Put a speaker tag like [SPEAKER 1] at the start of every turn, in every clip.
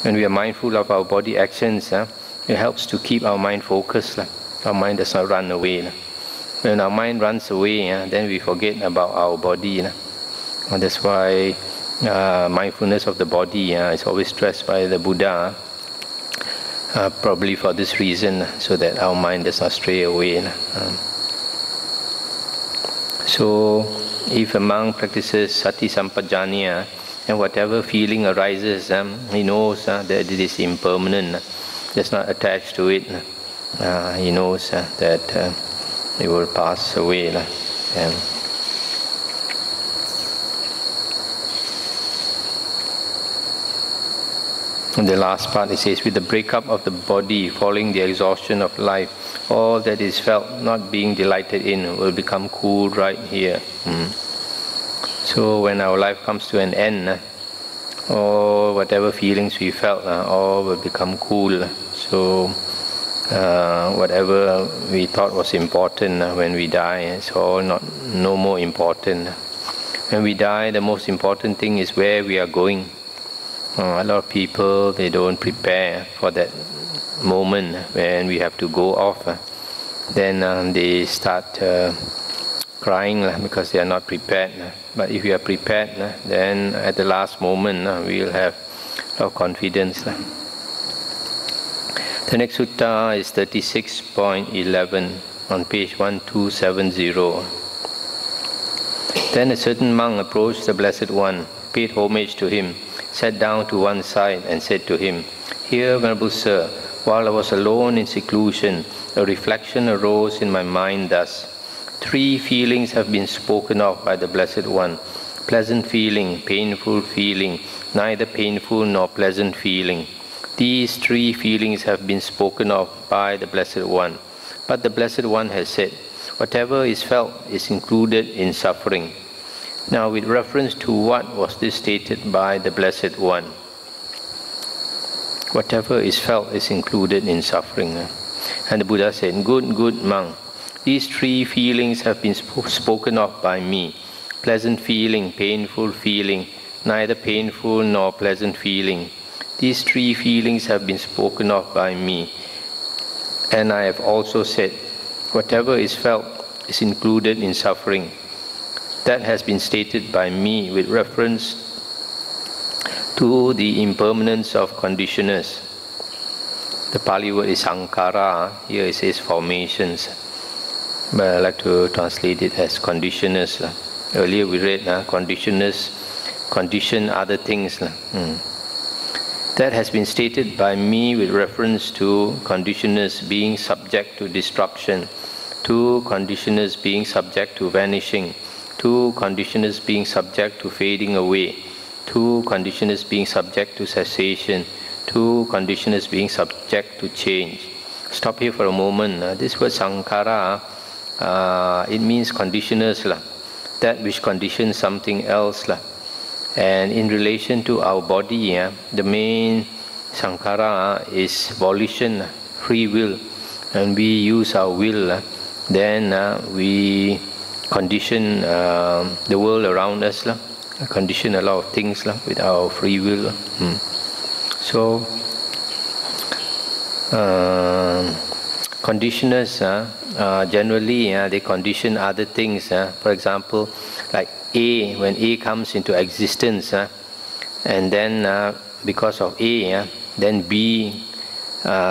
[SPEAKER 1] When we are mindful of our body actions, it helps to keep our mind focused. Our mind does not run away. When our mind runs away, then we forget about our body. And that's why mindfulness of the body is always stressed by the Buddha, probably for this reason, so that our mind does not stray away. So, if a monk practices sati sampajanya, and whatever feeling arises, he knows that it is impermanent, does not attach to it. He knows that it will pass away. In the last part it says, with the breakup of the body, following the exhaustion of life, all that is felt, not being delighted in, will become cool right here. So when our life comes to an end, or whatever feelings we felt, all will become cool. So whatever we thought was important when we die, it's all no more important. When we die, the most important thing is where we are going. A lot of people, they don't prepare for that moment when we have to go off. Then they start crying because they are not prepared. But if we are prepared, then at the last moment we will have a lot of confidence. The next sutta is 36.11 on page 1270. Then a certain monk approached the Blessed One, paid homage to him, sat down to one side and said to him, "Here, Venerable Sir, while I was alone in seclusion, a reflection arose in my mind thus. 3 feelings have been spoken of by the Blessed One: pleasant feeling, painful feeling, neither painful nor pleasant feeling. These 3 feelings have been spoken of by the Blessed One. But the Blessed One has said, whatever is felt is included in suffering." Now, with reference to what was this stated by the Blessed One? Whatever is felt is included in suffering. And the Buddha said, good monk, these 3 feelings have been spoken of by me: pleasant feeling, painful feeling, neither painful nor pleasant feeling. These 3 feelings have been spoken of by me. And I have also said, whatever is felt is included in suffering. That has been stated by me with reference to the impermanence of conditioners. The Pali word is sankhara, here it says formations, but I like to translate it as conditioners. Earlier we read conditioners condition other things. That has been stated by me with reference to conditioners being subject to destruction, to conditioners being subject to vanishing, to conditioners being subject to fading away, to conditioners being subject to cessation, to conditioners being subject to change. Stop here for a moment. This word sankhara, it means conditioners, that which conditions something else. And in relation to our body, the main sankhara is volition, free will. And we use our will, then we condition the world around us, condition a lot of things with our free will. So, conditioners generally they condition other things. For example, like A, when A comes into existence, and then because of A, then B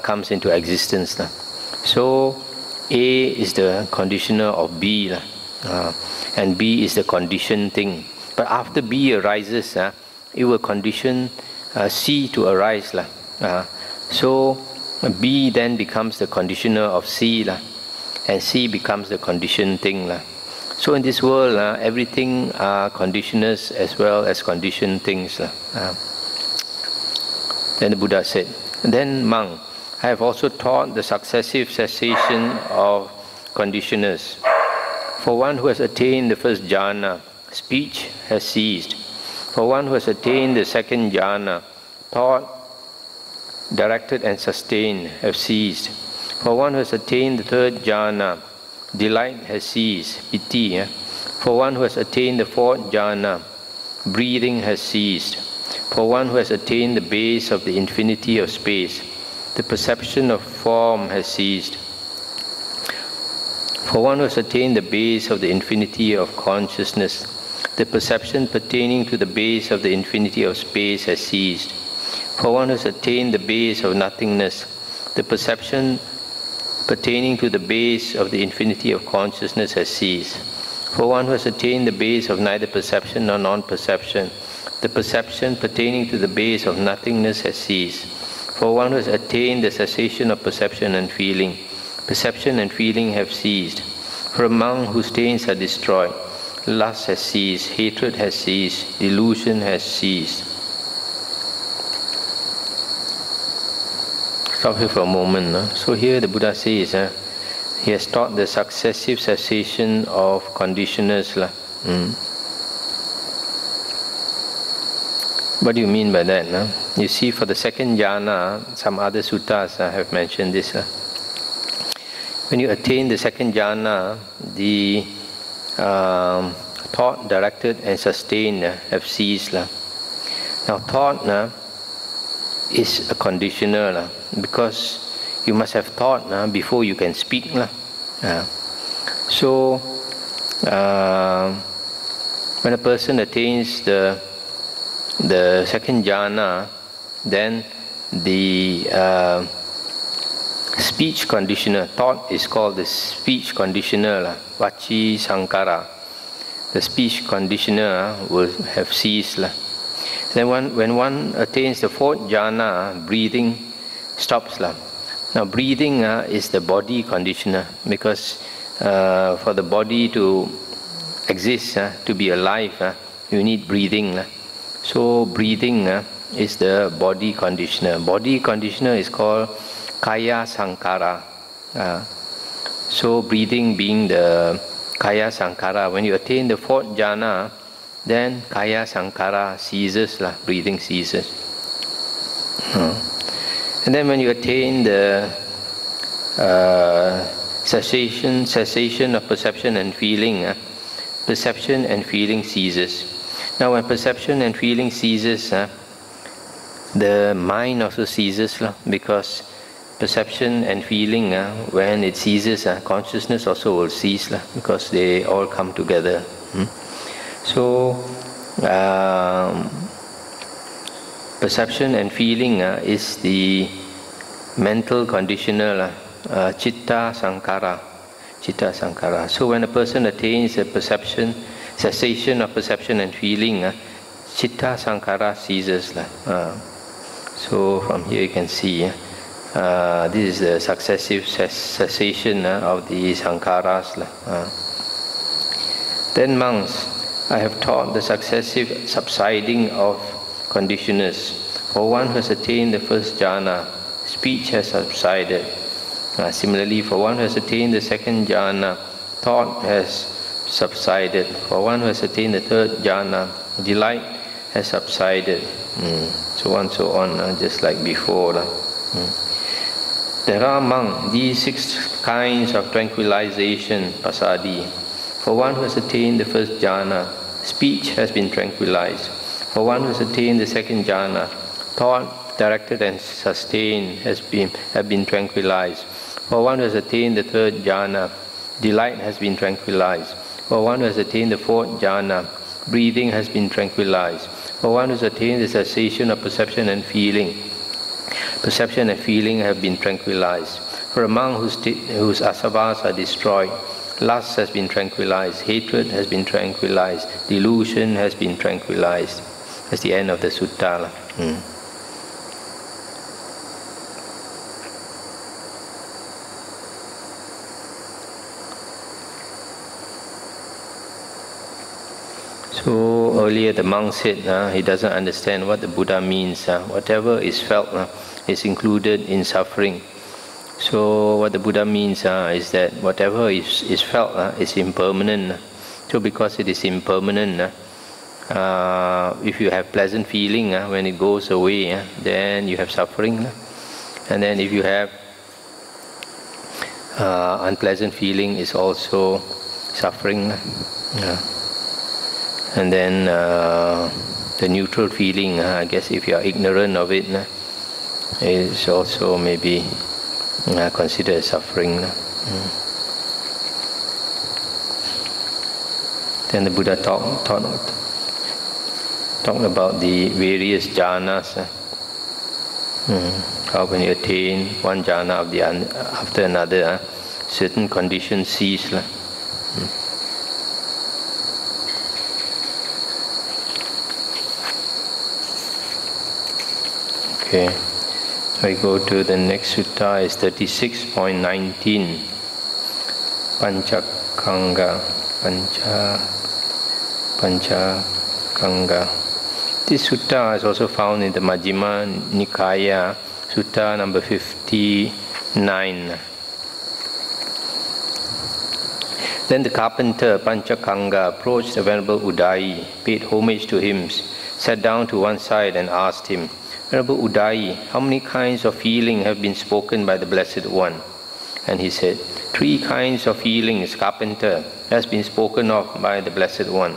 [SPEAKER 1] comes into existence. So A is the conditioner of B, and B is the conditioned thing. But after B arises, it will condition C to arise. So B then becomes the conditioner of C, and C becomes the conditioned thing. So in this world, everything are conditioners as well as conditioned things. Then the Buddha said, "Then monk, I have also taught the successive cessation of conditioners. For one who has attained the first jhana, speech has ceased. For one who has attained the second jhana, thought, directed and sustained, have ceased. For one who has attained the third jhana, delight has ceased, piti. For one who has attained the fourth jhana, breathing has ceased. For one who has attained the base of the infinity of space, the perception of form has ceased. For one who has attained the base of the infinity of consciousness, the perception pertaining to the base of the infinity of space has ceased. For one who has attained the base of nothingness, the perception pertaining to the base of the infinity of consciousness has ceased. For one who has attained the base of neither perception nor non-perception, the perception pertaining to the base of nothingness has ceased. For one who has attained the cessation of perception and feeling have ceased. For a monk whose stains are destroyed, lust has ceased, hatred has ceased, delusion has ceased. Stop here for a moment. So here the Buddha says, he has taught the successive cessation of conditioners. What do you mean by that? You see, for the second jhana, some other suttas have mentioned this. When you attain the second jhana, the thought, directed and sustained have ceased. Now thought is a conditioner, because you must have thought before you can speak. So when a person attains the second jhana, then the speech conditioner, thought is called the speech conditioner, vachi sankara. The speech conditioner will have ceased. Then when one attains the fourth jhana, breathing stops. Now breathing is the body conditioner, because for the body to exist, to be alive, you need breathing. So breathing is the body conditioner. Body conditioner is called kaya sankara. So breathing being the kaya sankara. When you attain the fourth jhana, then kaya sankara ceases, breathing ceases. And then when you attain the cessation of perception and feeling ceases. Now when perception and feeling ceases, the mind also ceases, because perception and feeling, when it ceases, consciousness also will cease, because they all come together. So perception and feeling is the mental conditioner, citta sankara. So when a person attains a cessation of perception and feeling, citta sankara ceases. So from here you can see this is the successive cessation of the sankharas. Then monks, I have taught the successive subsiding of conditioners. For one who has attained the first jhana, speech has subsided. Similarly, for one who has attained the second jhana, thought has subsided. For one who has attained the third jhana, delight has subsided. So on, just like before. There are among these 6 kinds of tranquilization, pasadi. For one who has attained the first jhana, speech has been tranquilized. For one who has attained the second jhana, thought, directed and sustained have been tranquilized. For one who has attained the third jhana, delight has been tranquilized. For one who has attained the fourth jhana, breathing has been tranquilized. For one who has attained the cessation of perception and feeling have been tranquilized. For a monk whose asavas are destroyed, lust has been tranquilized, hatred has been tranquilized, delusion has been tranquilized. That's the end of the sutta. So earlier the monk said he doesn't understand what the Buddha means. Whatever is felt is included in suffering. So what the Buddha means is that whatever is felt is impermanent. So because it is impermanent, if you have pleasant feeling, when it goes away, then you have suffering. And then if you have unpleasant feeling, is also suffering. And then the neutral feeling, I guess if you are ignorant of it, is also maybe considered suffering. Then the Buddha talked about the various jhanas. How when you attain one jhana after another, certain conditions cease. Okay, we go to the next sutta, is 36.19. Panchakanga. This sutta is also found in the Majjhima Nikaya, sutta number 59. Then the carpenter Panchakanga approached the Venerable Udayi, paid homage to him, sat down to one side and asked him, Venerable Udayi, how many kinds of feeling have been spoken by the Blessed One? And he said, 3 kinds of feelings, carpenter, has been spoken of by the Blessed One.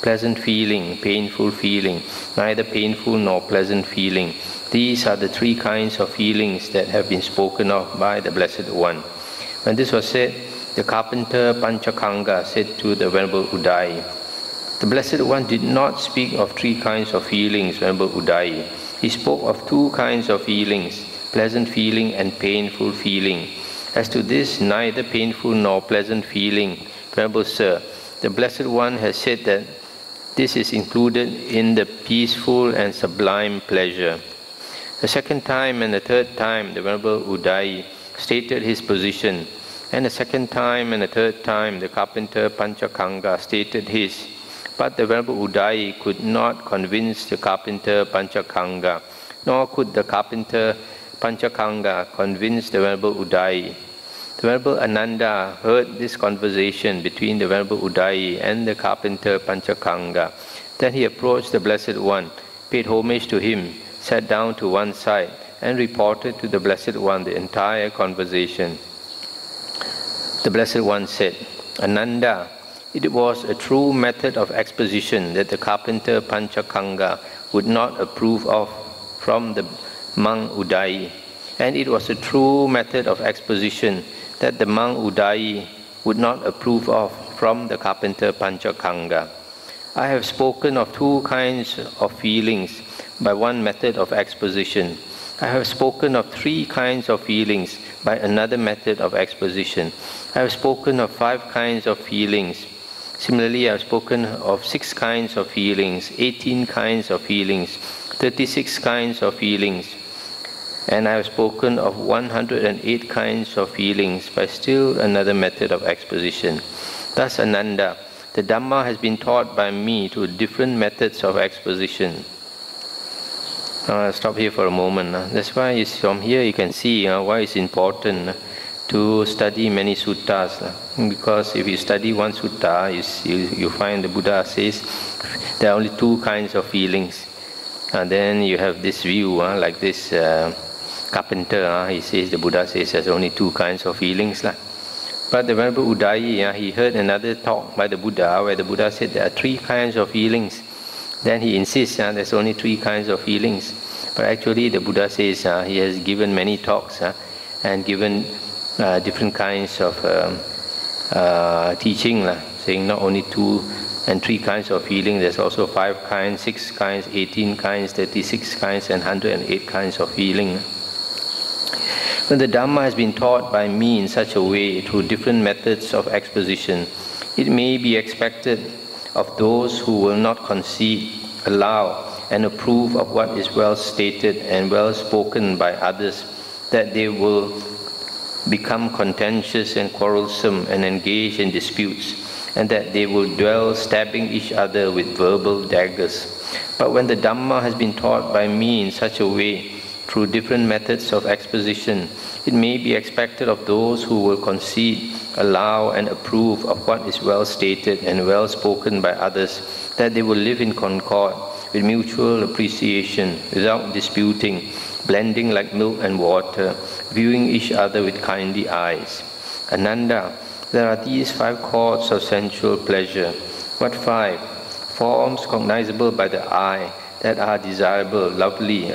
[SPEAKER 1] Pleasant feeling, painful feeling, neither painful nor pleasant feeling. These are the 3 kinds of feelings that have been spoken of by the Blessed One. When this was said, the carpenter Panchakanga said to the Venerable Udayi, the Blessed One did not speak of 3 kinds of feelings, Venerable Udayi. He spoke of 2 kinds of feelings, pleasant feeling and painful feeling. As to this, neither painful nor pleasant feeling, Venerable Sir, the Blessed One has said that this is included in the peaceful and sublime pleasure. The second time and the third time, the Venerable Udayi stated his position, and the second time and the third time, the carpenter Panchakanga stated his. But the Venerable Udayi could not convince the carpenter Panchakanga, nor could the carpenter Panchakanga convince the Venerable Udayi. The Venerable Ananda heard this conversation between the Venerable Udayi and the carpenter Panchakanga. Then he approached the Blessed One, paid homage to him, sat down to one side, and reported to the Blessed One the entire conversation. The Blessed One said, Ananda, it was a true method of exposition that the carpenter Panchakanga would not approve of from the monk Udayi, and it was a true method of exposition that the monk Udayi would not approve of from the carpenter Panchakanga. I have spoken of 2 kinds of feelings by one method of exposition. I have spoken of 3 kinds of feelings by another method of exposition. I have spoken of 5 kinds of feelings. Similarly, I have spoken of 6 kinds of feelings, 18 kinds of feelings, 36 kinds of feelings, and I have spoken of 108 kinds of feelings by still another method of exposition. Thus, Ananda, the Dhamma has been taught by me through different methods of exposition. Now, I'll stop here for a moment. That's why from here you can see why it's important to study many suttas. Because if you study one sutta, you find the Buddha says there are only 2 kinds of feelings. And then you have this view, like this carpenter, he says, the Buddha says there's only 2 kinds of feelings. But the Venerable Udayi, he heard another talk by the Buddha where the Buddha said there are 3 kinds of feelings. Then he insists there's only 3 kinds of feelings. But actually the Buddha says he has given many talks and given different kinds of teaching, saying not only 2 and 3 kinds of feeling, there's also 5 kinds, 6 kinds, 18 kinds, 36 kinds, and 108 kinds of feeling. When the Dhamma has been taught by me in such a way through different methods of exposition, it may be expected of those who will not concede, allow, and approve of what is well stated and well spoken by others, that they will become contentious and quarrelsome and engage in disputes, and that they will dwell stabbing each other with verbal daggers. But when the Dhamma has been taught by me in such a way, through different methods of exposition, it may be expected of those who will concede, allow, and approve of what is well stated and well spoken by others, that they will live in concord, with mutual appreciation, without disputing, blending like milk and water, viewing each other with kindly eyes. Ananda, there are these 5 chords of sensual pleasure. What 5? Forms cognizable by the eye, that are desirable, lovely,